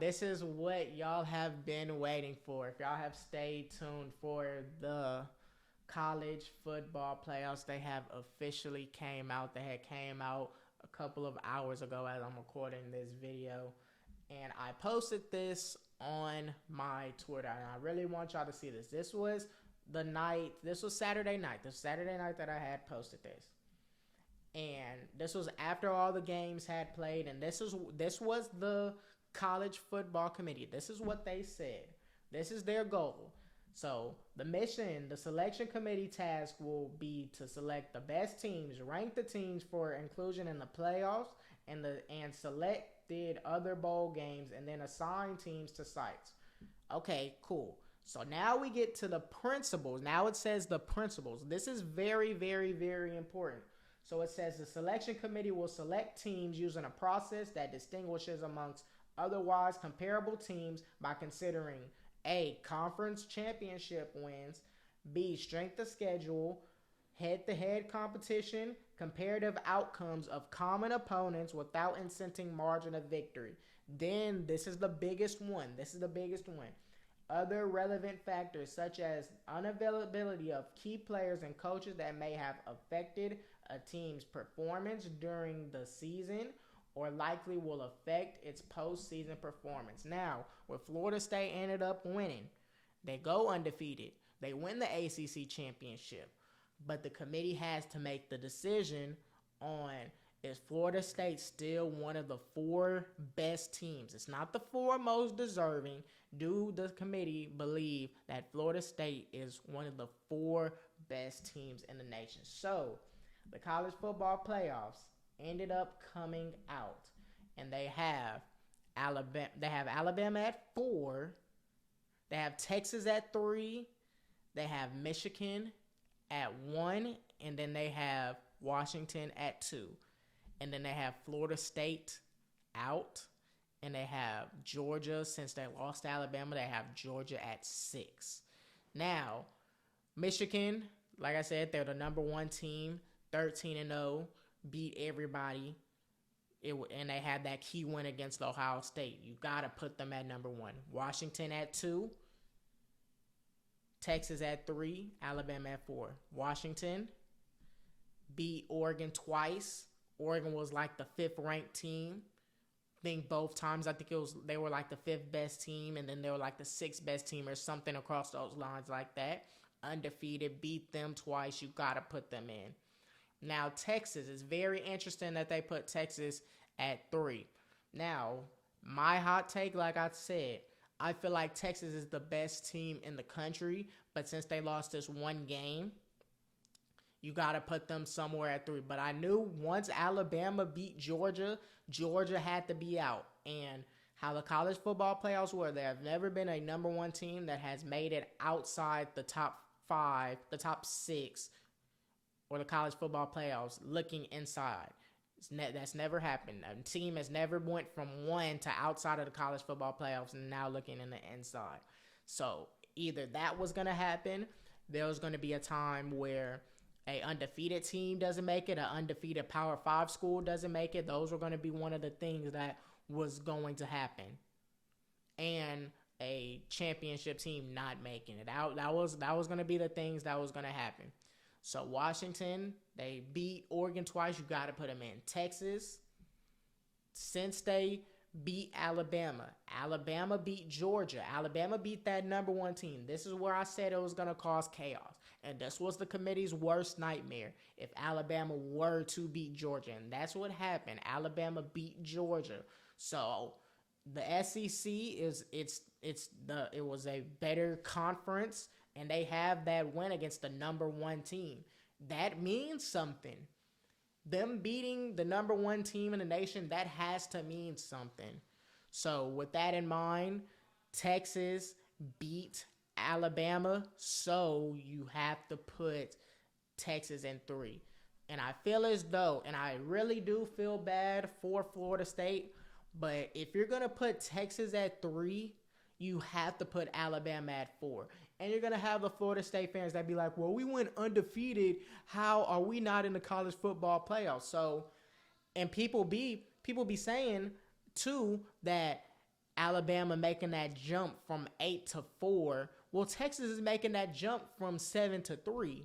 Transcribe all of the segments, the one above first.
This is what y'all have been waiting for. If y'all have stayed tuned for the college football playoffs, they have officially came out. They had came out a couple of hours ago as I'm recording this video. And I posted this on my Twitter. And I really want y'all to see this. This was Saturday night. This Saturday night that I had posted this. And this was after all the games had played. And this was the college football committee. This is what they said. This is their goal. So the mission, the selection committee task will be to select the best teams, rank the teams for inclusion in the playoffs, and selected other bowl games, and then assign teams to sites. Okay, cool. So now we get to the principles. Now it says the principles. This is very, very, very important. So it says the selection committee will select teams using a process that distinguishes amongst otherwise comparable teams by considering A, conference championship wins, B, strength of schedule, head-to-head competition, comparative outcomes of common opponents without incenting margin of victory. Then, this is the biggest one. Other relevant factors such as unavailability of key players and coaches that may have affected a team's performance during the season or likely will affect its postseason performance. Now, where Florida State ended up winning, they go undefeated. They win the ACC championship. But the committee has to make the decision on, is Florida State still one of the 4 best teams? It's not the 4 most deserving. Do the committee believe that Florida State is one of the 4 best teams in the nation? So, the college football playoffs ended up coming out, and they have Alabama at 4, they have Texas at 3, they have Michigan at 1, and then they have Washington at 2, and then they have Florida State out, and they have Georgia. Since they lost to Alabama, they have Georgia at 6. Now, Michigan, like I said, they're the number 1 team, 13-0. Beat everybody, and they had that key win against Ohio State. You got to put them at number 1. Washington at 2, Texas at 3, Alabama at 4. Washington beat Oregon twice. Oregon was like the 5th ranked team. I think both times, they were like the 5th best team, and then they were like the 6th best team or something across those lines like that. Undefeated, beat them twice. You got to put them in. Now, Texas is very interesting that they put Texas at 3. Now, my hot take, like I said, I feel like Texas is the best team in the country, but since they lost this one game, you got to put them somewhere at 3. But I knew once Alabama beat Georgia, Georgia had to be out. And how the college football playoffs were, there have never been a number 1 team that has made it outside the top 5, the top 6, or the college football playoffs looking inside. That's never happened. A team has never went from 1 to outside of the college football playoffs and now looking in the inside. So either that was going to happen, there was going to be a time where a undefeated team doesn't make it, an undefeated Power 5 school doesn't make it. Those were going to be one of the things that was going to happen. And a championship team not making it. That was going to be the things that was going to happen. So Washington, they beat Oregon twice. You got to put them in. Texas, since they beat Alabama, Alabama beat Georgia. Alabama beat that number 1 team. This is where I said it was going to cause chaos. And this was the committee's worst nightmare if Alabama were to beat Georgia. And that's what happened. Alabama beat Georgia. So the SEC it was a better conference, and they have that win against the number 1 team. That means something. Them beating the number 1 team in the nation, that has to mean something. So with that in mind, Texas beat Alabama, so you have to put Texas in 3. And I feel as though, and I really do feel bad for Florida State, but if you're going to put Texas at 3, you have to put Alabama at 4. And you're going to have the Florida State fans that be like, well, we went undefeated. How are we not in the college football playoffs? So, and people be saying, too, that Alabama making that jump from 8-4. Well, Texas is making that jump from 7-3.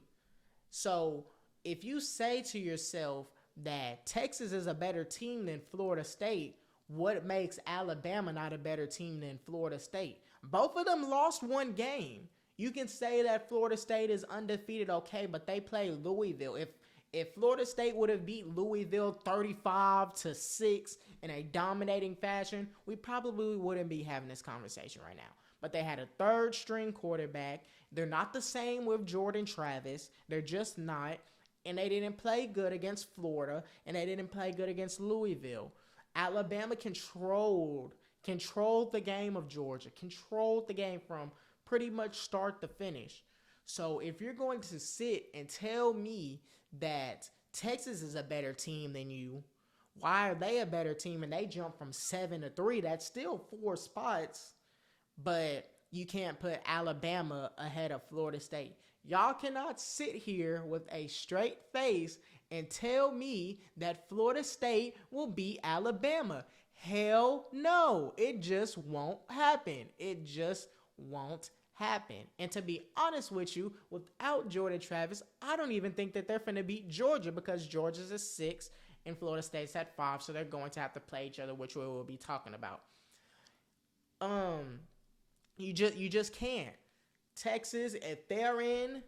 So if you say to yourself that Texas is a better team than Florida State, what makes Alabama not a better team than Florida State? Both of them lost one game. You can say that Florida State is undefeated, okay, but they play Louisville. If Florida State would have beat Louisville 35-6 in a dominating fashion, we probably wouldn't be having this conversation right now. But they had a third string quarterback. They're not the same with Jordan Travis. They're just not. And they didn't play good against Florida, and they didn't play good against Louisville. Alabama controlled the game of Georgia, controlled the game from pretty much start to finish. So if you're going to sit and tell me that Texas is a better team than you, why are they a better team and they jump from 7-3? That's still 4 spots, but you can't put Alabama ahead of Florida State. Y'all cannot sit here with a straight face and tell me that Florida State will beat Alabama. Hell no. It just won't happen. It just won't happen. And to be honest with you, without Jordan Travis, I don't even think that they're finna beat Georgia, because Georgia's a 6 and Florida State's at 5, so they're going to have to play each other, which we will be talking about. You just can't. Texas, if they're in,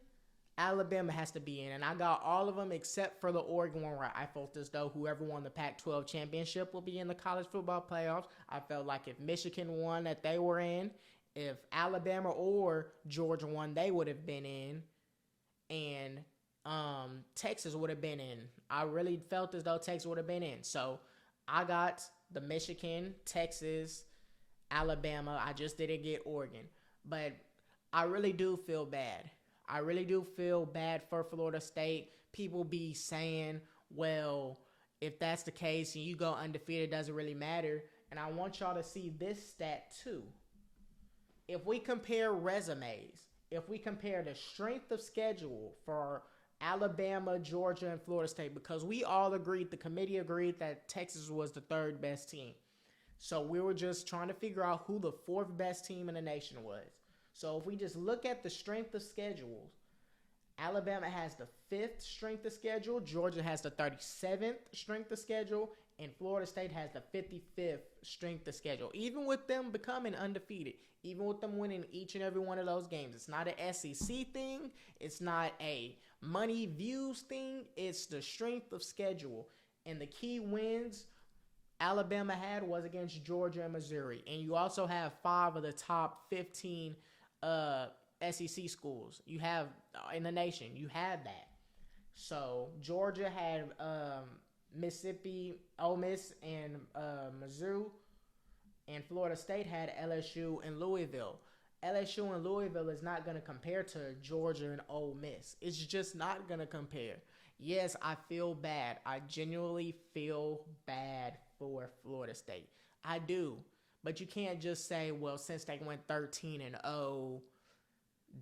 Alabama has to be in. And I got all of them except for the Oregon one, where I felt as though whoever won the Pac-12 championship will be in the college football playoffs. I felt like if Michigan won, that they were in. If Alabama or Georgia won, they would have been in. And Texas would have been in. I really felt as though Texas would have been in. So I got the Michigan, Texas, Alabama. I just didn't get Oregon. But I really do feel bad. I really do feel bad for Florida State. People be saying, well, if that's the case and you go undefeated, it doesn't really matter. And I want y'all to see this stat too. If we compare resumes, if we compare the strength of schedule for Alabama, Georgia, and Florida State, because we all agreed, the committee agreed that Texas was the third best team. So we were just trying to figure out who the fourth best team in the nation was. So if we just look at the strength of schedules, Alabama has the 5th strength of schedule, Georgia has the 37th strength of schedule, and Florida State has the 55th strength of schedule. Even with them becoming undefeated, even with them winning each and every one of those games, it's not an SEC thing, it's not a money views thing, it's the strength of schedule. And the key wins Alabama had was against Georgia and Missouri. And you also have 5 of the top 15 SEC schools you have in the nation. You had that. So Georgia had Mississippi, Ole Miss, and Mizzou, and Florida State had LSU and Louisville. LSU and Louisville is not going to compare to Georgia and Ole Miss. It's just not going to compare. Yes, I feel bad. I genuinely feel bad for Florida State. I do. But you can't just say, well, since they went 13-0,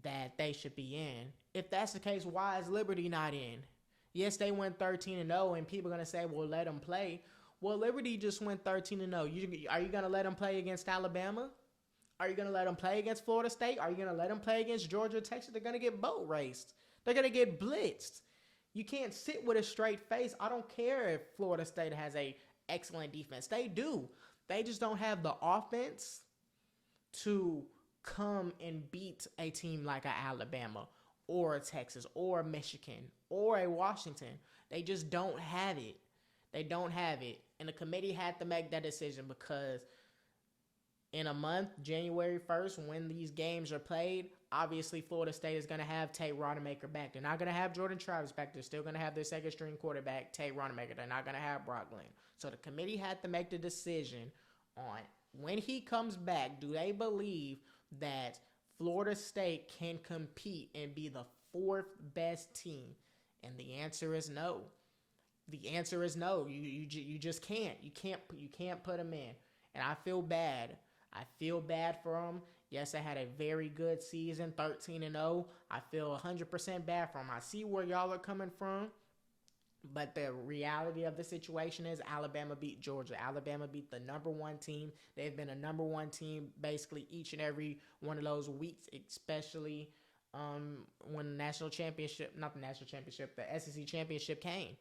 that they should be in. If that's the case, why is Liberty not in? Yes, they went 13-0, and people are going to say, well, let them play. Well, Liberty just went 13-0. Are you going to let them play against Alabama? Are you going to let them play against Florida State? Are you going to let them play against Georgia or Texas? They're going to get boat raced. They're going to get blitzed. You can't sit with a straight face. I don't care if Florida State has a excellent defense. They do. They just don't have the offense to come and beat a team like a Alabama or a Texas or a Michigan or a Washington. They just don't have it. They don't have it. And the committee had to make that decision, because in a month, January 1st, when these games are played, obviously Florida State is going to have Tate Rodemaker back. They're not going to have Jordan Travis back. They're still going to have their second string quarterback, Tate Rodemaker. They're not going to have Brock Glenn. So the committee had to make the decision on when he comes back, do they believe that Florida State can compete and be the 4th best team? And the answer is no. The answer is no. You just can't. You can't put them in. And I feel bad. I feel bad for them. Yes, they had a very good season, 13-0. I feel 100% bad for them. I see where y'all are coming from. But the reality of the situation is Alabama beat Georgia. Alabama beat the number one team. They've been a number one team basically each and every one of those weeks, especially when the national championship, not the national championship, the SEC championship came.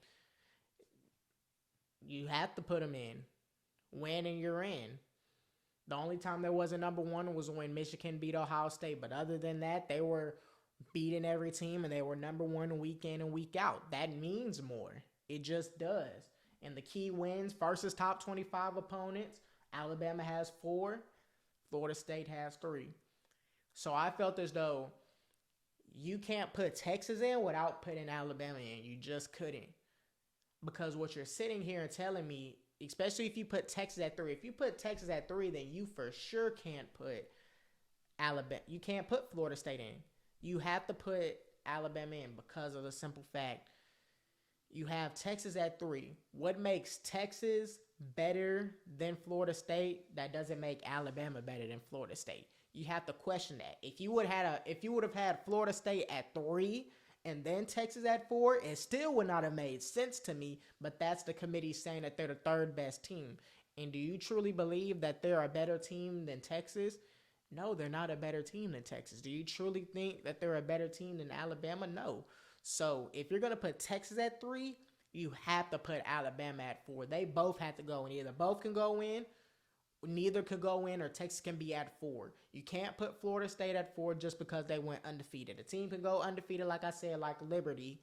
You have to put them in. Win and you're in. The only time there was a number one was when Michigan beat Ohio State. But other than that, they were beating every team and they were number one week in and week out. That means more. It just does. And the key wins versus top 25 opponents, Alabama has 4, Florida State has 3. So I felt as though you can't put Texas in without putting Alabama in. You just couldn't. Because what you're sitting here and telling me, especially if you put Texas at 3, if you put Texas at 3, then you for sure can't put Alabama. You can't put Florida State in. You have to put Alabama in because of the simple fact you have Texas at 3. What makes Texas better than Florida State? That doesn't make Alabama better than Florida State. You have to question that. If you would have had Florida State at 3 and then Texas at 4, it still would not have made sense to me. But that's the committee saying that they're the third best team. And do you truly believe that they're a better team than Texas? No, they're not a better team than Texas. Do you truly think that they're a better team than Alabama? No. So if you're going to put Texas at 3, you have to put Alabama at 4. They both have to go in. Either both can go in, neither could go in, or Texas can be at 4. You can't put Florida State at 4 just because they went undefeated. A team can go undefeated, like I said, like Liberty,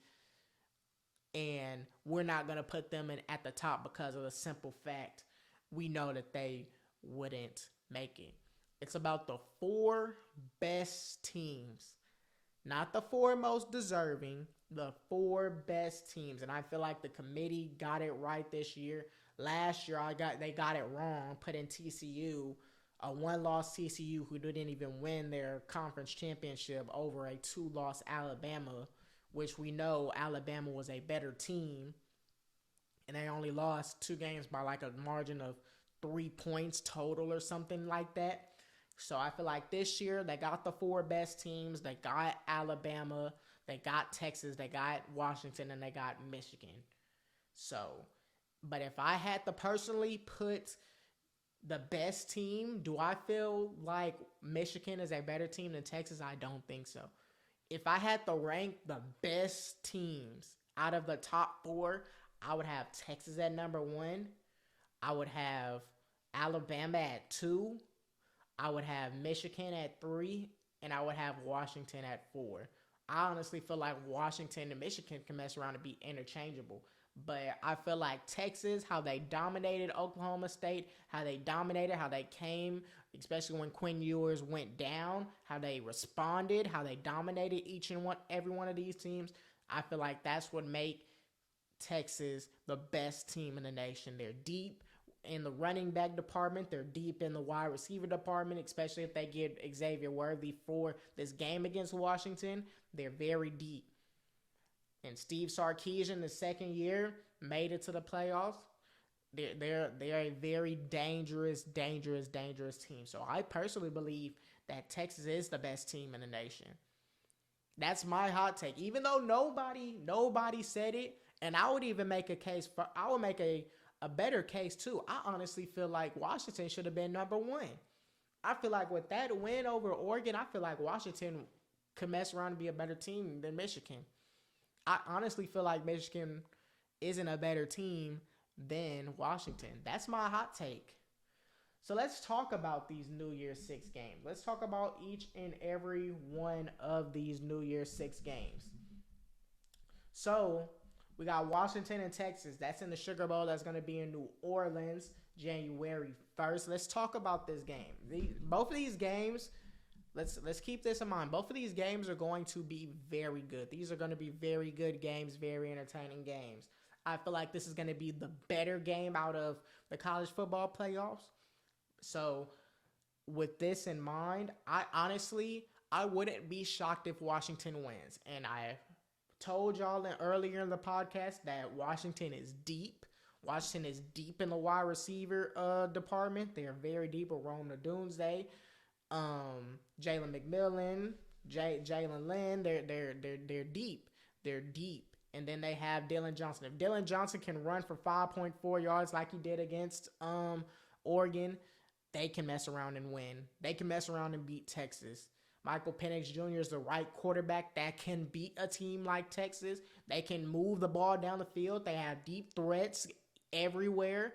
and we're not going to put them in at the top because of the simple fact we know that they wouldn't make it. It's about the 4 best teams, not the 4 most deserving, the 4 best teams. And I feel like the committee got it right this year. Last year, they got it wrong, putting TCU, a 1-loss TCU who didn't even win their conference championship, over a 2-loss Alabama, which we know Alabama was a better team. And they only lost 2 games by like a margin of 3 points total or something like that. So I feel like this year they got the 4 best teams. They got Alabama, they got Texas, they got Washington, and they got Michigan. So, but if I had to personally put the best team, do I feel like Michigan is a better team than Texas? I don't think so. If I had to rank the best teams out of the top 4, I would have Texas at number 1. I would have Alabama at 2. I would have Michigan at 3, and I would have Washington at 4. I honestly feel like Washington and Michigan can mess around and be interchangeable. But I feel like Texas, how they dominated Oklahoma State, how they came, especially when Quinn Ewers went down, how they responded, how they dominated every one of these teams. I feel like that's what make Texas the best team in the nation. They're deep in the running back department. They're deep in the wide receiver department, especially if they get Xavier Worthy for this game against Washington. They're very deep. And Steve Sarkisian, the second year, made it to the playoffs. They're a very dangerous team. So I personally believe that Texas is the best team in the nation. That's my hot take. Even though nobody said it, and I would even make a case for, I would make a better case too. I honestly feel like Washington should have been number 1. I feel like with that win over Oregon, I feel like Washington could mess around and be a better team than Michigan. I honestly feel like Michigan isn't a better team than Washington. That's my hot take. So let's talk about these New Year's 6 games. Let's talk about each and every one of these New Year's 6 games. So we got Washington and Texas. That's in the Sugar Bowl. That's going to be in New Orleans, January 1st. Let's talk about this game. Both of these games, let's keep this in mind. Both of these games are going to be very good. These are going to be very good games, very entertaining games. I feel like this is going to be the better game out of the college football playoffs. So with this in mind, I wouldn't be shocked if Washington wins. And I told y'all earlier in the podcast that Washington is deep. Washington is deep in the wide receiver department. They are very deep with Rome Odunze, Jalen McMillan, Jalen Lynn. They're deep. They're deep. And then they have Dylan Johnson. If Dylan Johnson can run for 5.4 yards like he did against Oregon, they can mess around and win. They can mess around and beat Texas. Michael Penix Jr. is the right quarterback that can beat a team like Texas. They can move the ball down the field. They have deep threats everywhere.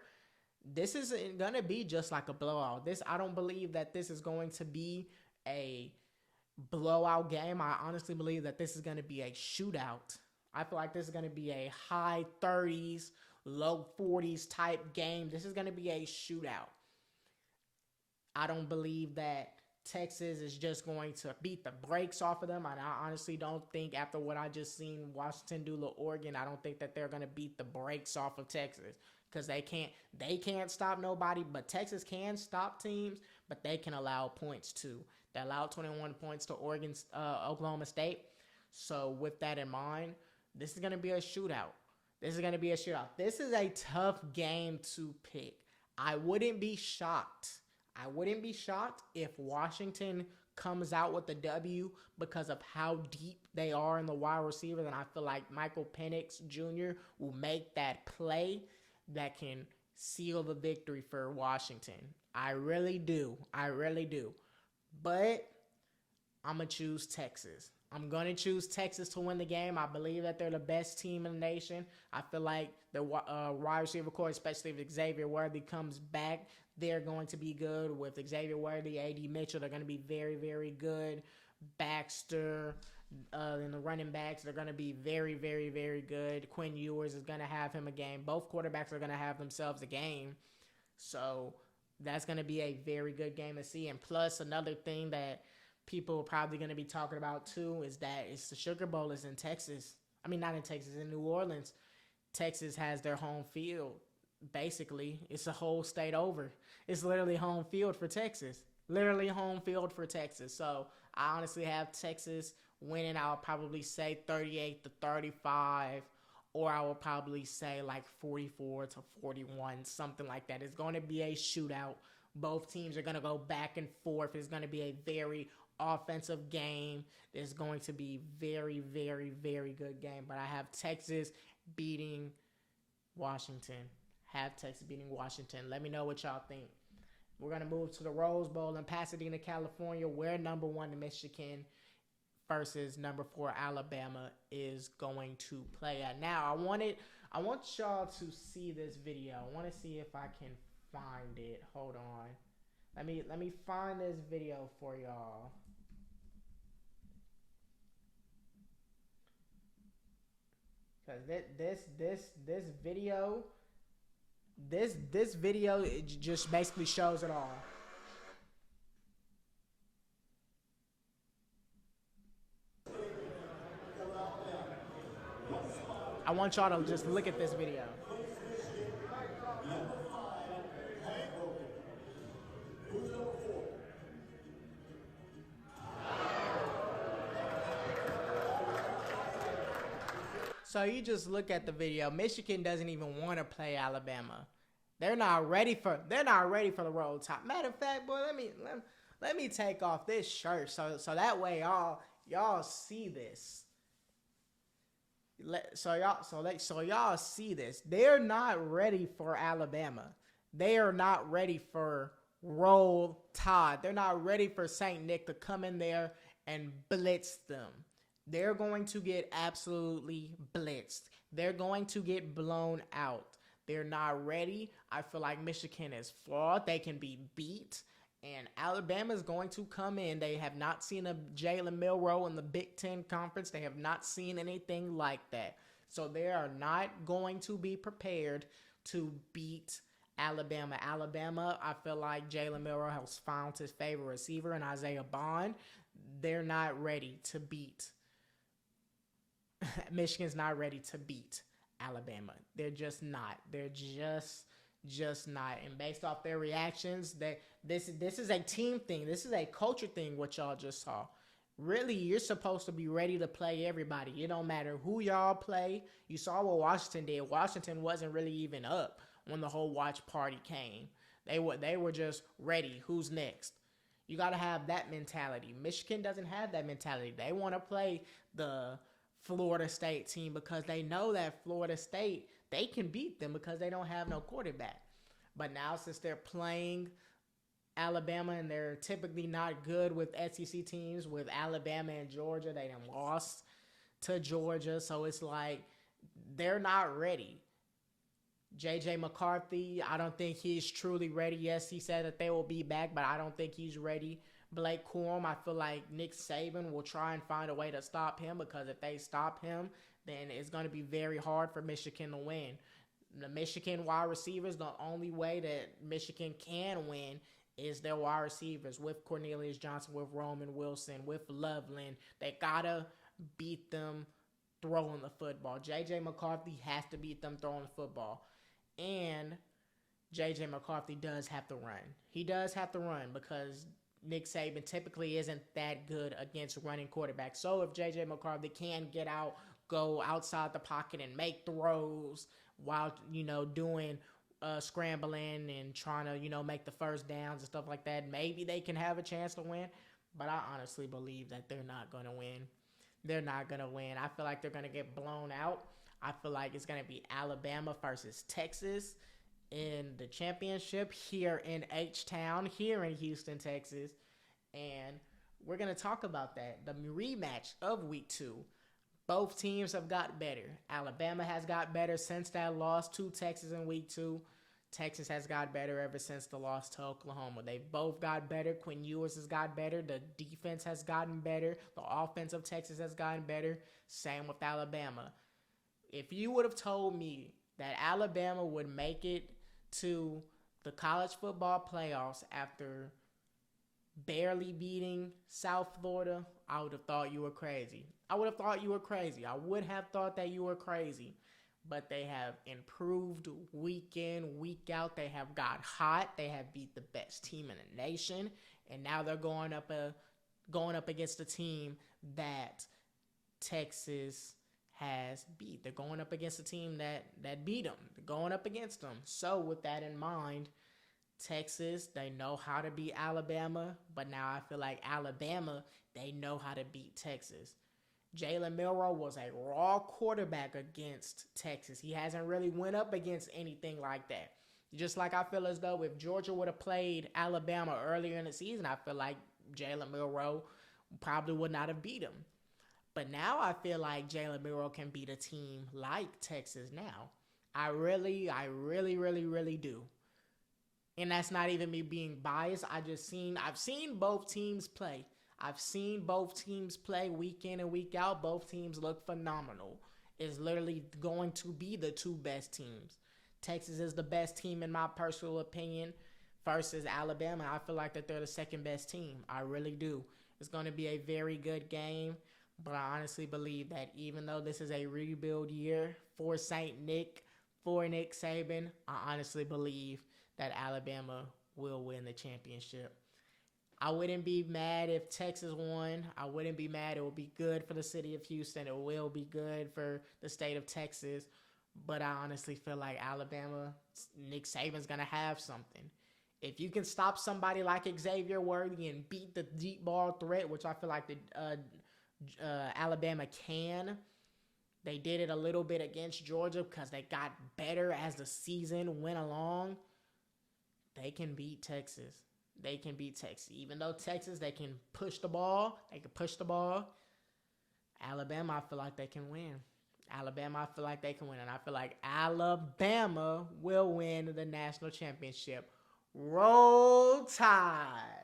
This isn't going to be just like a blowout. I don't believe that this is going to be a blowout game. I honestly believe that this is going to be a shootout. I feel like this is going to be a high 30s, low 40s type game. This is going to be a shootout. I don't believe that Texas is just going to beat the brakes off of them. And I honestly don't think, after what I just seen Washington do to Oregon, I don't think that they're going to beat the brakes off of Texas, because they can't stop nobody. But Texas can stop teams, but they can allow points too. They allowed 21 points to Oklahoma State. So with that in mind, this is going to be a shootout. This is a tough game to pick. I wouldn't be shocked if Washington comes out with the W because of how deep they are in the wide receivers. And I feel like Michael Penix Jr. will make that play that can seal the victory for Washington. I really do. But I'm going to choose Texas. I'm going to choose Texas to win the game. I believe that they're the best team in the nation. I feel like the wide receiver core, especially if Xavier Worthy comes back, they're going to be good. With Xavier Worthy, A.D. Mitchell, they're going to be very, very good. Baxter and the running backs, they're going to be very, very, very good. Quinn Ewers is going to have him a game. Both quarterbacks are going to have themselves a game. So that's going to be a very good game to see. And plus, another thing that people are probably going to be talking about too is that it's the Sugar Bowl is in Texas. I mean, not in Texas, in New Orleans. Texas has their home field. Basically, it's a whole state over. It's literally home field for Texas. So I honestly have Texas winning. I'll probably say 38-35, or I will probably say like 44-41, something like that. It's going to be a shootout. Both teams are going to go back and forth. It's going to be a very offensive game. It's going to be very, very, very good game. But I have Texas beating Washington. Let me know what y'all think. We're going to move to the Rose Bowl in Pasadena, California, where number 1 Michigan versus number 4 Alabama is going to play at. Now, I want y'all to see this video. I want to see if I can find it. Hold on. Let me find this video for y'all. Cause this video it just basically shows it all. I want y'all to just look at this video. So you just look at the video. Michigan doesn't even want to play Alabama. They're not ready for the Roll Tide. Matter of fact, boy, let me take off this shirt so that way y'all see this. So y'all see this. They're not ready for Alabama. They are not ready for Roll Tide. They're not ready for St. Nick to come in there and blitz them. They're going to get absolutely blitzed. They're going to get blown out. They're not ready. I feel like Michigan is flawed. They can be beat. And Alabama is going to come in. They have not seen a Jalen Milroe in the Big Ten Conference. They have not seen anything like that. So they are not going to be prepared to beat Alabama. Alabama, I feel like Jalen Milroe has found his favorite receiver in Isaiah Bond. They're not ready to beat. Michigan's not ready to beat Alabama. They're just not. They're just not. And based off their reactions, this is a team thing. This is a culture thing, what y'all just saw. Really, you're supposed to be ready to play everybody. It don't matter who y'all play. You saw what Washington did. Washington wasn't really even up when the whole watch party came. They were just ready. Who's next? You got to have that mentality. Michigan doesn't have that mentality. They want to play the Florida State team because they know that Florida State, they can beat them because they don't have no quarterback. But now since they're playing Alabama and they're typically not good with SEC teams, with Alabama and Georgia, they done lost to Georgia. So it's like they're not ready. JJ McCarthy, I don't think he's truly ready. Yes, he said that they will be back, but I don't think he's ready. Blake Corum, I feel like Nick Saban will try and find a way to stop him because if they stop him, then it's going to be very hard for Michigan to win. The Michigan wide receivers, the only way that Michigan can win is their wide receivers with Cornelius Johnson, with Roman Wilson, with Loveland. They got to beat them throwing the football. JJ McCarthy has to beat them throwing the football. And JJ McCarthy does have to run. He does have to run because Nick Saban typically isn't that good against running quarterbacks. So if JJ McCarthy can get out, go outside the pocket and make throws while, doing scrambling and trying to, make the first downs and stuff like that, maybe they can have a chance to win. But I honestly believe that they're not going to win. They're not going to win. I feel like they're going to get blown out. I feel like it's going to be Alabama versus Texas in the championship here in H-Town, here in Houston, Texas. And we're going to talk about that. The rematch of Week 2. Both teams have got better. Alabama has got better since that loss to Texas in Week 2. Texas has got better ever since the loss to Oklahoma. They've both got better. Quinn Ewers has got better. The defense has gotten better. The offense of Texas has gotten better. Same with Alabama. If you would have told me that Alabama would make it to the college football playoffs after barely beating South Florida, I would have thought you were crazy. I would have thought you were crazy. I would have thought that you were crazy. But they have improved week in, week out. They have got hot. They have beat the best team in the nation. And now they're going up against a team that Texas has beat. They're going up against a team that beat them. They're going up against them. So with that in mind, Texas, they know how to beat Alabama, but now I feel like Alabama, they know how to beat Texas. Jalen Milroe was a raw quarterback against Texas. He hasn't really went up against anything like that. Just like I feel as though if Georgia would have played Alabama earlier in the season, I feel like Jalen Milroe probably would not have beat him. But now I feel like Jalen Milroe can beat a team like Texas now. I really do. And that's not even me being biased. I've seen both teams play. I've seen both teams play week in and week out. Both teams look phenomenal. It's literally going to be the two best teams. Texas is the best team in my personal opinion versus Alabama. I feel like that they're the second best team. I really do. It's going to be a very good game. But I honestly believe that even though this is a rebuild year for St. Nick, for Nick Saban, I honestly believe that Alabama will win the championship. I wouldn't be mad if Texas won. I wouldn't be mad. It will be good for the city of Houston. It will be good for the state of Texas. But I honestly feel like Alabama, Nick Saban's going to have something. If you can stop somebody like Xavier Worthy and beat the deep ball threat, which I feel like Alabama can. They did it a little bit against Georgia because they got better as the season went along. They can beat Texas. They can beat Texas. Even though Texas, they can push the ball. Alabama, I feel like they can win. And I feel like Alabama will win the national championship. Roll Tide.